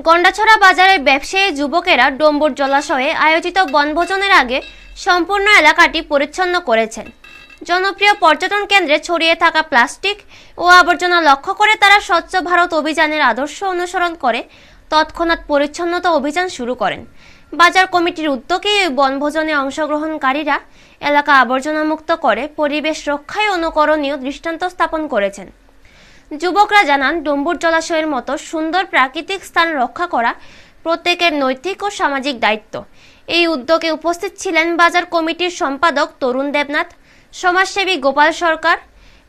গন্ডাছড়া বাজারের ব্যবসায়ী যুবকেরা ডম্বুর জলাশয়ে আয়োজিত বনভোজনের আগে সম্পূর্ণ এলাকাটি পরিচ্ছন্ন করেছেন। জনপ্রিয় পর্যটন কেন্দ্রে ছড়িয়ে থাকা প্লাস্টিক ও আবর্জনা লক্ষ্য করে তারা স্বচ্ছ ভারত অভিযানের আদর্শ অনুসরণ করে তৎক্ষণাৎ পরিচ্ছন্নতা অভিযান শুরু করেন। বাজার কমিটির উদ্যোগে এই বনভোজনে অংশগ্রহণকারীরা এলাকা আবর্জনা মুক্ত করে পরিবেশ রক্ষায় অনুকরণীয় দৃষ্টান্ত স্থাপন করেছেন। যুবকরা জানান, ডম্বুর জলাশয়ের মতো সুন্দর প্রাকৃতিক স্থান রক্ষা করা প্রত্যেকের নৈতিক ও সামাজিক দায়িত্ব। এই উদ্যোগে উপস্থিত ছিলেন বাজার কমিটির সম্পাদক তরুণ দেবনাথ, সমাজসেবী গোপাল সরকার,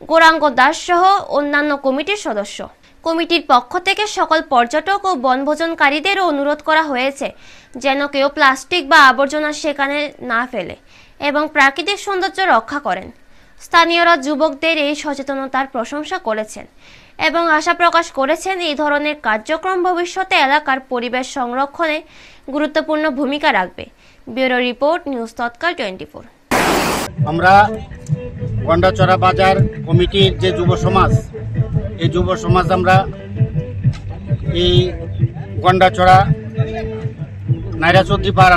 গৌরাঙ্গ দাস সহ অন্যান্য কমিটির সদস্য। কমিটির পক্ষ থেকে সকল পর্যটক ও বনভোজনকারীদেরও অনুরোধ করা হয়েছে যেন কেউ প্লাস্টিক বা আবর্জনা সেখানে না ফেলে এবং প্রাকৃতিক সৌন্দর্য রক্ষা করেন। স্থানীয়রা যুবকদের এই সচেতনতার প্রশংসা করেছেন এবং আশা প্রকাশ করেছেন এই ধরনের কার্যক্রম ভবিষ্যতে এলাকার পরিবেশ সংরক্ষণে গুরুত্বপূর্ণ ভূমিকা রাখবে। ব্যুরো রিপোর্ট, নিউজ তৎকাল 24। আমরা গন্ডাছড়া বাজার কমিটির যে যুব সমাজ, এই যুব সমাজ আমরা এই গন্ডাছড়া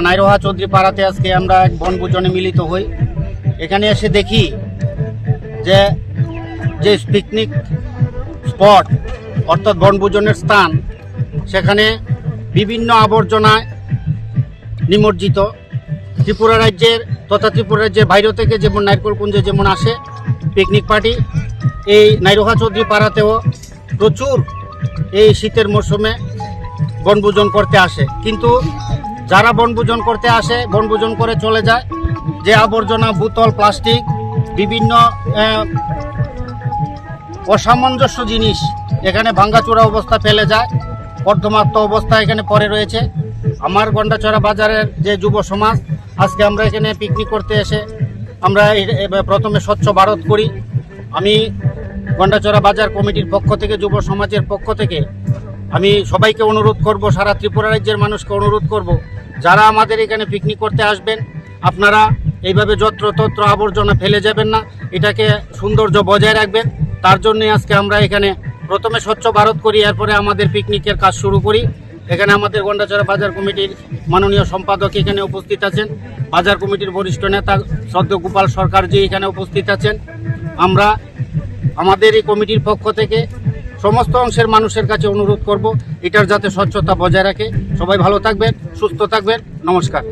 নাইরোহা চৌধুরী পাড়াতে আজকে আমরা এক বনভোজনে মিলিত হই। এখানে এসে দেখি যে পিকনিক স্পট অর্থাৎ বনভোজনের স্থান, সেখানে বিভিন্ন আবর্জনায় নিমজ্জিত। ত্রিপুরা রাজ্যের তথা ত্রিপুরা রাজ্যের বাইরে থেকে যেমন নারকেলকুঞ্জে যেমন আসে পিকনিক পার্টি, এই নাইরোহা চৌধুরী পাড়াতেও প্রচুর এই শীতের মরশুমে বনভোজন করতে আসে। কিন্তু যারা বনভোজন করতে আসে, বনভোজন করে চলে যায়, যে আবর্জনা, বোতল, প্লাস্টিক, বিভিন্ন অসামঞ্জস্য জিনিস এখানে ভাঙ্গাচোরা অবস্থা ফেলে যায়, কর্দমাক্ত অবস্থা এখানে পড়ে রয়েছে। আমার গন্ডাছড়া বাজারের যে যুব সমাজ, আজকে আমরা এখানে পিকনিক করতে এসে আমরা প্রথমে স্বচ্ছ ভারত করি। আমি গন্ডাছড়া বাজার কমিটির পক্ষ থেকে, যুব সমাজের পক্ষ থেকে আমি সবাইকে অনুরোধ করব, সারা ত্রিপুরা রাজ্যের মানুষকে অনুরোধ করব, যারা আমাদের এখানে পিকনিক করতে আসবেন, আপনারা এইভাবে যত্রতত্র আবর্জনা ফেলে যাবেন না, এটাকে সৌন্দর্য বজায় রাখবেন। তার জন্যই আজকে আমরা এখানে প্রথমে স্বচ্ছ ভারত করি, এরপরে আমাদের পিকনিকের কাজ শুরু করি। এখানে আমাদের গন্ডাছড়া বাজার কমিটির মাননীয় সম্পাদক এখানে উপস্থিত আছেন, বাজার কমিটির বরিষ্ঠ নেতা শ্রদ্ধেয় গোপাল সরকারজি এখানে উপস্থিত আছেন। আমরা আমাদের এই কমিটির পক্ষ থেকে সমস্ত অংশের মানুষের কাছে অনুরোধ করব, এটার যাতে স্বচ্ছতা বজায় রাখে। সবাই ভালো থাকবেন, সুস্থ থাকবেন। নমস্কার।